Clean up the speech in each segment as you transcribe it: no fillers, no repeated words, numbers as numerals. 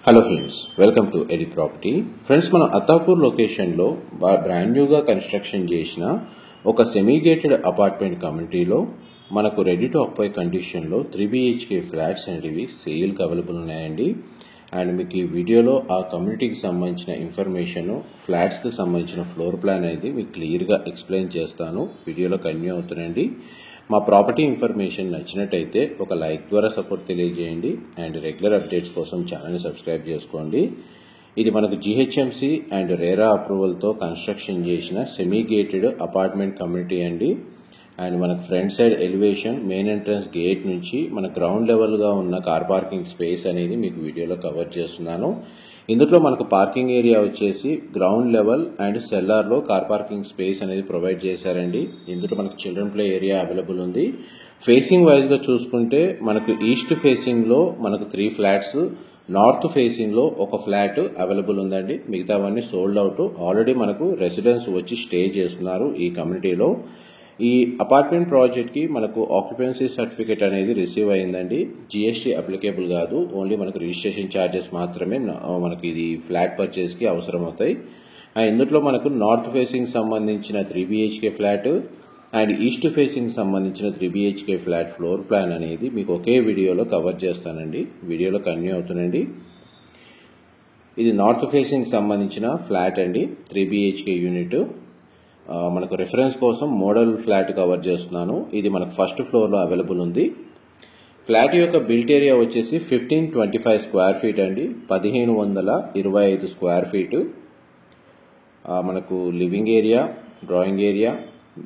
Hello friends, welcome to A D property. Friends, మనం అత్తాపూర్ లొకేషన్లో brand న్యూగా కన్స్ట్రక్షన్ చేసిన ఒక సెమీ గేటెడ్ అపార్ట్మెంట్ కమ్యూనిటీలో మనకు రెడీ టు ఆక్యుపై కండిషన్లో 3 BHK ఫ్లాట్స్ అనేవి సేల్కి అవైలబుల్ ఉన్నాయండి. అండ్ మీకు ఈ వీడియోలో ఆ కమ్యూనిటీకి సంబంధించిన ఇన్ఫర్మేషన్, ఫ్లాట్స్కి సంబంధించిన ఫ్లోర్ ప్లాన్ అనేది మీకు క్లియర్గా ఎక్స్ప్లెయిన్ చేస్తాను. వీడియోలో కంటిన్యూ అవుతుందండి. మా ప్రాపర్టీ ఇన్ఫర్మేషన్ నచ్చినట్టయితే ఒక లైక్ ద్వారా సపోర్ట్ తెలియజేయండి. అండ్ రెగ్యులర్ అప్డేట్స్ కోసం ఛానల్ని సబ్స్క్రైబ్ చేసుకోండి. ఇది మనకు GHMC అండ్ రేరా అప్రూవల్తో కన్స్ట్రక్షన్ చేసిన సెమీ గేటెడ్ అపార్ట్మెంట్ కమ్యూనిటీ అండి. అండ్ మనకు front side elevation, main entrance gate నుంచి మన గ్రౌండ్ లెవెల్గా ఉన్న కార్ పార్కింగ్ స్పేస్ అనేది మీకు వీడియోలో కవర్ చేస్తున్నాను. ఇందులో మనకు పార్కింగ్ ఏరియా వచ్చేసి గ్రౌండ్ లెవెల్ అండ్ సెల్లార్లో కార్ పార్కింగ్ స్పేస్ అనేది ప్రొవైడ్ చేశారండి. ఇందులో మనకు చిల్డ్రన్ ప్లే ఏరియా అవైలబుల్ ఉంది. ఫేసింగ్ వైజ్గా చూసుకుంటే మనకు ఈస్ట్ ఫేసింగ్లో మనకు 3 ఫ్లాట్స్, నార్త్ ఫేసింగ్లో ఒక ఫ్లాట్ అవైలబుల్ ఉందండి. మిగతావన్నీ సోల్డ్ అవుట్. ఆల్రెడీ మనకు రెసిడెంట్స్ వచ్చి స్టే చేస్తున్నారు ఈ కమ్యూనిటీలో. ఈ అపార్ట్మెంట్ ప్రాజెక్ట్కి మనకు ఆక్యుపెన్సీ సర్టిఫికేట్ అనేది రిసీవ్ అయిందండి. GST అప్లికేబుల్ కాదు, ఓన్లీ మనకు రిజిస్ట్రేషన్ ఛార్జెస్ మాత్రమే మనకి ఇది ఫ్లాట్ పర్చేస్కి అవసరం అవుతాయి. ఇందులో మనకు నార్త్ ఫేసింగ్ సంబంధించిన 3 BHK flat and east facing సంబంధించిన 3 BHK ఫ్లాట్ ఫ్లోర్ ప్లాన్ అనేది మీకు ఒకే వీడియోలో కవర్ చేస్తానండి. వీడియోలో కంటిన్యూ అవుతుందండి. ఇది నార్త్ ఫేసింగ్ సంబంధించిన ఫ్లాట్ అండి, 3 BHK యూనిట్. మనకు రిఫరెన్స్ కోసం మోడల్ ఫ్లాట్ కవర్ చేస్తున్నాను. ఇది మనకు ఫస్ట్ ఫ్లోర్లో అవైలబుల్ ఉంది. ఫ్లాట్ యొక్క బిల్ట్ ఏరియా వచ్చేసి 1525 స్క్వేర్ ఫీట్ అండి, 1525 స్క్వేర్ ఫీటు. మనకు living area, drawing area,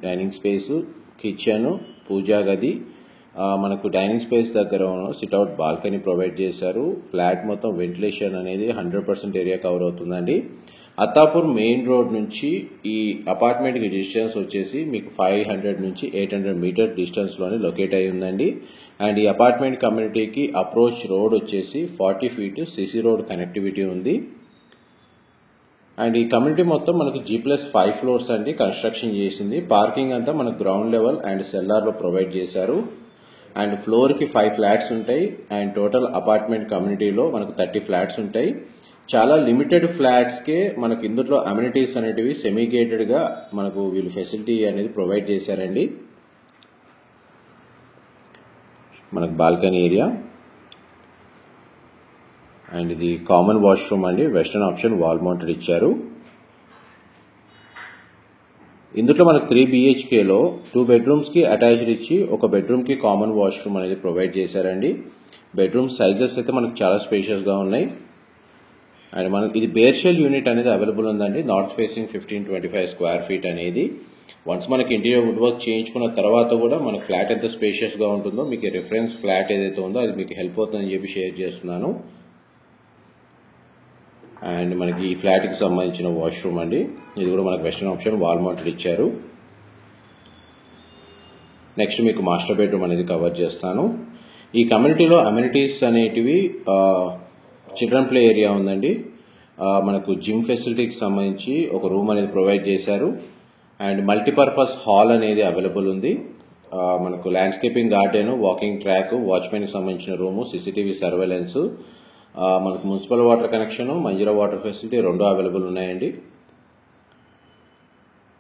dining space, kitchen, పూజా గది, మనకు డైనింగ్ స్పేస్ దగ్గర సిట్అవుట్ బాల్కనీ ప్రొవైడ్ చేశారు. ఫ్లాట్ మొత్తం వెంటిలేషన్ అనేది 100% ఏరియా కవర్ అవుతుందండి. అత్తాపూర్ మెయిన్ రోడ్ నుంచి ఈ అపార్ట్మెంట్కి డిస్టెన్స్ వచ్చేసి మీకు 500 నుంచి 800 మీటర్ డిస్టెన్స్లోనే లొకేట్ అయి ఉందండి. అండ్ ఈ అపార్ట్మెంట్ కమ్యూనిటీకి అప్రోచ్ రోడ్ వచ్చేసి 40 ఫీట్ CC రోడ్ కనెక్టివిటీ ఉంది. అండ్ ఈ కమ్యూనిటీ మొత్తం మనకు G+5 ఫ్లోర్స్ అండి కన్స్ట్రక్షన్ చేసింది. పార్కింగ్ అంతా మనకు గ్రౌండ్ లెవెల్ అండ్ సెల్లార్లో ప్రొవైడ్ చేశారు. అండ్ ఫ్లోర్కి 5 ఫ్లాట్స్ ఉంటాయి. అండ్ టోటల్ అపార్ట్మెంట్ కమ్యూనిటీలో మనకు 30 ఫ్లాట్స్ ఉంటాయి. చాలా లిమిటెడ్ ఫ్లాట్స్కే మనకు ఇందులో అమ్యూనిటీస్ అనేటివి సెమీ గేటెడ్గా మనకు వీళ్ళు ఫెసిలిటీ అనేది ప్రొవైడ్ చేశారండి. మనకు బాల్కనీ ఏరియా అండ్ ఇది కామన్ వాష్రూమ్ అండి. వెస్టర్న్ ఆప్షన్ వాల్ మౌంటెడ్ ఇచ్చారు. ఇందులో మనకు 3 BHKలో 2 బెడ్రూమ్స్కి అటాచ్డ్ ఇచ్చి ఒక బెడ్రూమ్కి కామన్ వాష్రూమ్ అనేది ప్రొవైడ్ చేశారండి. బెడ్రూమ్ సైజెస్ అయితే మనకు చాలా స్పేషియస్గా ఉన్నాయి. అండ్ మనకి ఇది బేర్షెల్ యూనిట్ అనేది అవైలబుల్ ఉందండి. నార్త్ ఫేసింగ్ 1525 స్క్వేర్ ఫీట్ అనేది. వన్స్ మనకి ఇంటీరియర్ వుడ్ వర్క్ చేయించుకున్న తర్వాత కూడా మనకు ఫ్లాట్ ఎంత స్పేషియస్గా ఉంటుందో మీకు రిఫరెన్స్ ఫ్లాట్ ఏదైతే ఉందో అది మీకు హెల్ప్ అవుతుందని చెప్పి షేర్ చేస్తున్నాను. అండ్ మనకి ఈ ఫ్లాట్కి సంబంధించిన వాష్రూమ్ అండి. ఇది కూడా మనకు వెస్టర్న్ ఆప్షన్ వాల్ మౌంటెడ్ ఇచ్చారు. నెక్స్ట్ మీకు మాస్టర్ బెడ్రూమ్ అనేది కవర్ చేస్తాను. ఈ కమ్యూనిటీలో అమ్యూనిటీస్ అనేటివి చిల్డ్రన్ ప్లే ఏరియా ఉందండి. మనకు జిమ్ ఫెసిలిటీకి సంబంధించి ఒక రూమ్ అనేది ప్రొవైడ్ చేశారు. అండ్ మల్టీపర్పస్ హాల్ అనేది అవైలబుల్ ఉంది. మనకు ల్యాండ్స్కేపింగ్ గార్డెన్, వాకింగ్ ట్రాక్, వాచ్మెన్కి సంబంధించిన రూము, CCTV సర్వేలెన్స్, మనకు municipal water connection, Manjira water facility 2 available ఉన్నాయండి.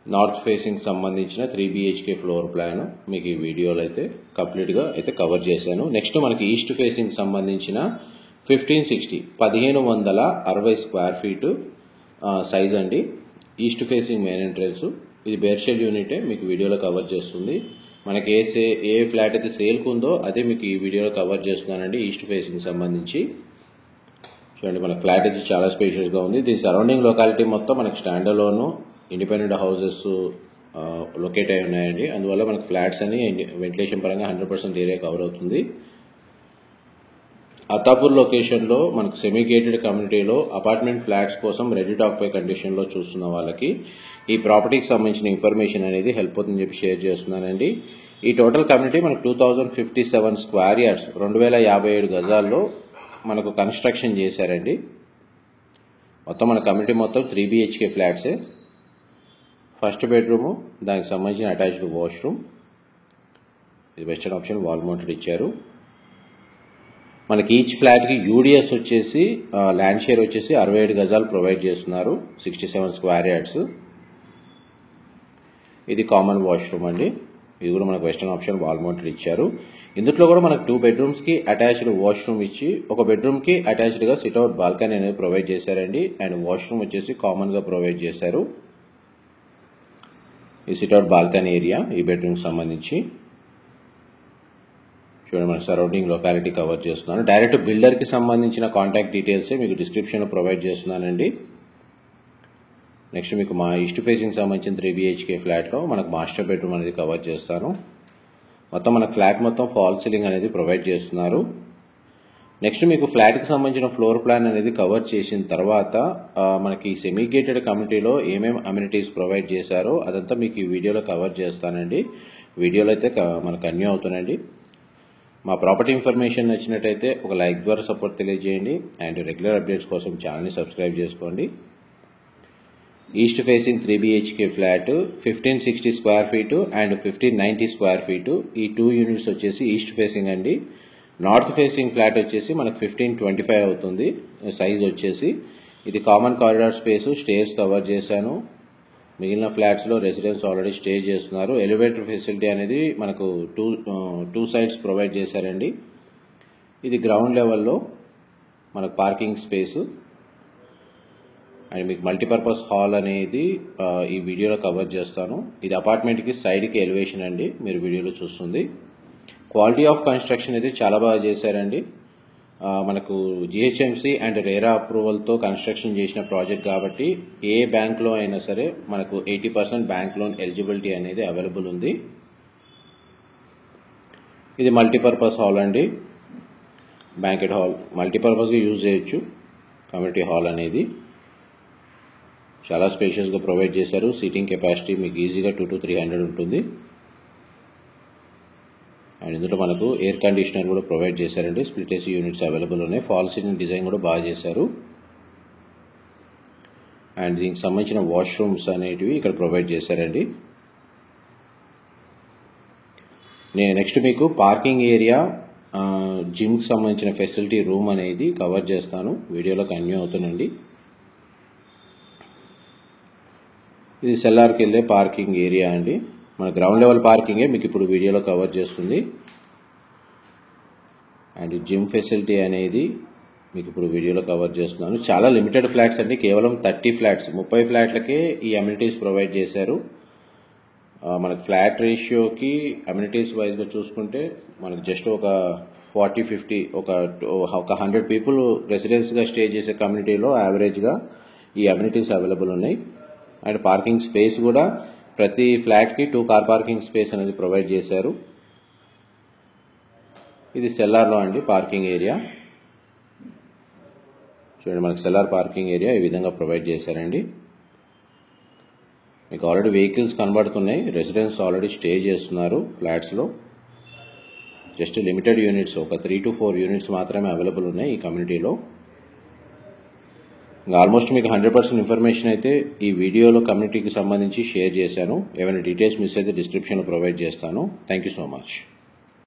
నార్త్ ఫేసింగ్ సంబంధించిన 3 BHK ఫ్లోర్ ప్లాన్ మీకు ఈ వీడియోలో అయితే కంప్లీట్గా అయితే కవర్ చేశాను. నెక్స్ట్ మనకి ఈస్ట్ ఫేసింగ్ సంబంధించిన 1560 స్క్వేర్ ఫీటు సైజ్ అండి. East facing main entrance. ఇది బేర్షెల్ యూనిటే మీకు వీడియోలో కవర్ చేస్తుంది. మనకి ఏ ఫ్లాట్ అయితే సేల్కి ఉందో అదే మీకు ఈ వీడియోలో కవర్ చేస్తున్నానండి. ఈస్ట్ ఫేసింగ్ సంబంధించి చూడండి, మన ఫ్లాట్ అయితే చాలా స్పేషియస్గా ఉంది. దీని సరౌండింగ్ లొకాలిటీ మొత్తం మనకి stand alone independent houses locate అయి ఉన్నాయండి. అందువల్ల మనకి ఫ్లాట్స్ అని వెంటిలేషన్ పరంగా 100% ఏరియా కవర్ అవుతుంది. అత్తాపూర్ లొకేషన్లో మనకు సెమీ గేటెడ్ కమ్యూనిటీలో అపార్ట్మెంట్ ఫ్లాట్స్ కోసం రెడీ టు ఆక్యుపై కండిషన్లో చూస్తున్న వాళ్ళకి ఈ ప్రాపర్టీకి సంబంధించిన ఇన్ఫర్మేషన్ అనేది హెల్ప్ అవుతుందని చెప్పి షేర్ చేస్తున్నానండి. ఈ టోటల్ కమ్యూనిటీ మనకు 2057 స్క్వేర్ యార్డ్స్ 2057 గజాల్లో మనకు కన్స్ట్రక్షన్ చేశారండి. మొత్తం మన కమ్యూనిటీ మొత్తం 3 BHK ఫ్లాట్సే. ఫస్ట్ బెడ్రూము, దానికి సంబంధించిన అటాచ్డ్ వాష్రూమ్, ఇది వెస్టర్న్ ఆప్షన్ వాల్ మౌంటెడ్ ఇచ్చారు. మనకి ఈచ్ ఫ్లాట్కి యూడిఎస్ వచ్చేసి ల్యాండ్ షేర్ వచ్చేసి 67 గజాలు ప్రొవైడ్ చేస్తున్నారు, 67 స్క్వేర్ యార్డ్స్. ఇది కామన్ వాష్రూమ్ అండి. ఇది కూడా మనకు వెస్టర్న్ ఆప్షన్ వాల్ మౌంటెడ్ ఇచ్చారు. ఇందులో కూడా మనకు 2 బెడ్రూమ్స్కి అటాచ్డ్ వాష్రూమ్ ఇచ్చి ఒక బెడ్రూమ్కి అటాచ్డ్గా సిట్అవుట్ బాల్కనీ అనేది ప్రొవైడ్ చేశారండి. అండ్ వాష్రూమ్ వచ్చేసి కామన్గా ప్రొవైడ్ చేశారు. ఈ సిట్అవుట్ బాల్కనీ ఏరియా ఈ బెడ్రూమ్కి సంబంధించి చూడండి, మన సరౌండింగ్ లొకాలిటీ కవర్ చేస్తున్నాను. డైరెక్ట్ బిల్డర్కి సంబంధించిన కాంటాక్ట్ డీటెయిల్సే మీకు డిస్క్రిప్షన్లో ప్రొవైడ్ చేస్తున్నానండి. నెక్స్ట్ మీకు మా ఈస్ట్ ఫేసింగ్ సంబంధించిన 3 BHK ఫ్లాట్లో మనకు మాస్టర్ బెడ్రూమ్ అనేది కవర్ చేస్తాను. మొత్తం మనకు ఫ్లాట్ మొత్తం ఫాల్ సీలింగ్ అనేది ప్రొవైడ్ చేస్తున్నారు. నెక్స్ట్ మీకు ఫ్లాట్కి సంబంధించిన ఫ్లోర్ ప్లాన్ అనేది కవర్ చేసిన తర్వాత మనకి సెమీ గేటెడ్ కమ్యూనిటీలో ఏమేమి అమ్యూనిటీస్ ప్రొవైడ్ చేశారో అదంతా మీకు ఈ వీడియోలో కవర్ చేస్తానండి. వీడియోలో అయితే మనకు అన్నీ అవుతానండి. మా ప్రాపర్టీ ఇన్ఫర్మేషన్ నచ్చినట్టయితే ఒక లైక్ ద్వారా సపోర్ట్ తెలియజేయండి. అండ్ రెగ్యులర్ అప్డేట్స్ కోసం ఛానల్ని సబ్స్క్రైబ్ చేసుకోండి. East facing 3 BHK flat 1560 square feet and 1590 square feet. ఈ 2 యూనిట్స్ వచ్చేసి ఈస్ట్ ఫేసింగ్ అండి. నార్త్ ఫేసింగ్ ఫ్లాట్ వచ్చేసి మనకు 1525 అవుతుంది సైజ్ వచ్చేసి. ఇది common corridor space, stairs cover చేశాను. మిగిలిన ఫ్లాట్స్లో రెసిడెంట్స్ ఆల్రెడీ స్టే చేస్తున్నారు. ఎలివేటర్ ఫెసిలిటీ అనేది మనకు టూ సైడ్స్ ప్రొవైడ్ చేశారండి. ఇది గ్రౌండ్ లెవెల్లో మనకు పార్కింగ్ స్పేసు అండ్ మీకు మల్టీపర్పస్ హాల్ అనేది ఈ వీడియోలో కవర్ చేస్తాను. ఇది అపార్ట్మెంట్కి సైడ్కి ఎలివేషన్ అండి, మీరు వీడియోలో చూస్తుంది. క్వాలిటీ ఆఫ్ కన్స్ట్రక్షన్ అయితే చాలా బాగా చేశారండి. మనకు GHMC అండ్ రేరా అప్రూవల్తో కన్స్ట్రక్షన్ చేసిన ప్రాజెక్ట్ కాబట్టి ఏ బ్యాంక్లో అయినా సరే మనకు 80% బ్యాంక్ లోన్ ఎలిజిబిలిటీ అనేది అవైలబుల్ ఉంది. ఇది మల్టీపర్పస్ హాల్ అండి, బ్యాంకెట్ హాల్ మల్టీపర్పస్గా యూజ్ చేయొచ్చు. కమ్యూనిటీ హాల్ అనేది చాలా స్పేషియస్గా ప్రొవైడ్ చేశారు. సీటింగ్ కెపాసిటీ మీకు ఈజీగా 200 to 300 ఉంటుంది. అండ్ ఇందులో మనకు ఎయిర్ కండిషనర్ కూడా ప్రొవైడ్ చేశారండి. స్ప్లిట్ AC యూనిట్స్ అవైలబుల్ ఉన్నాయి. ఫాల్ సీలింగ్ డిజైన్ కూడా బాగా చేశారు. అండ్ దీనికి సంబంధించిన వాష్రూమ్స్ అనేటివి ఇక్కడ ప్రొవైడ్ చేశారండి. నేను నెక్స్ట్ మీకు పార్కింగ్ ఏరియా, జిమ్కి సంబంధించిన ఫెసిలిటీ రూమ్ అనేది కవర్ చేస్తాను. వీడియోలో కంటిన్యూ అవుతుందండి. ఇది సెల్లార్కి వెళ్ళే పార్కింగ్ ఏరియా అండి. మన గ్రౌండ్ లెవెల్ పార్కింగే మీకు ఇప్పుడు వీడియోలో కవర్ చేస్తుంది. అండ్ జిమ్ ఫెసిలిటీ అనేది మీకు ఇప్పుడు వీడియోలో కవర్ చేస్తున్నాను. చాలా లిమిటెడ్ ఫ్లాట్స్ అండి, కేవలం 30 ఫ్లాట్స్ 30 ఫ్లాట్లకే ఈ అమ్యూనిటీస్ ప్రొవైడ్ చేశారు. మనకు ఫ్లాట్ రేషియోకి అమ్యూనిటీస్ వైజ్గా చూసుకుంటే మనకు జస్ట్ ఒక 40-50 ఒక 100 పీపుల్ రెసిడెన్స్గా స్టే చేసే కమ్యూనిటీలో యావరేజ్గా ఈ అమ్యూనిటీస్ అవైలబుల్ ఉన్నాయి. అండ్ పార్కింగ్ స్పేస్ కూడా ప్రతి ఫ్లాట్కి 2 కార్ పార్కింగ్ స్పేస్ అనేది ప్రొవైడ్ చేశారు. ఇది సెల్లార్లో అండి పార్కింగ్ ఏరియా. చూడండి, మనకు సెల్లార్ పార్కింగ్ ఏరియా ఈ విధంగా ప్రొవైడ్ చేశారండి. మీకు ఆల్రెడీ వెహికల్స్ కనబడుతున్నాయి. రెసిడెంట్స్ ఆల్రెడీ స్టే చేస్తున్నారు ఫ్లాట్స్లో. జస్ట్ లిమిటెడ్ యూనిట్స్, ఒక 3 to 4 యూనిట్స్ మాత్రమే అవైలబుల్ ఉన్నాయి ఈ కమ్యూనిటీలో. ఆల్మోస్ట్ మీకు 100% ఇన్ఫర్మేషన్ అయితే ఈ వీడియోలో కమ్యూనిటీకి సంబంధించి షేర్ చేశాను. ఏమైనా డీటెయిల్స్ మిస్ అయితే డిస్క్రిప్షన్లో ప్రొవైడ్ చేస్తాను. Thank you so much.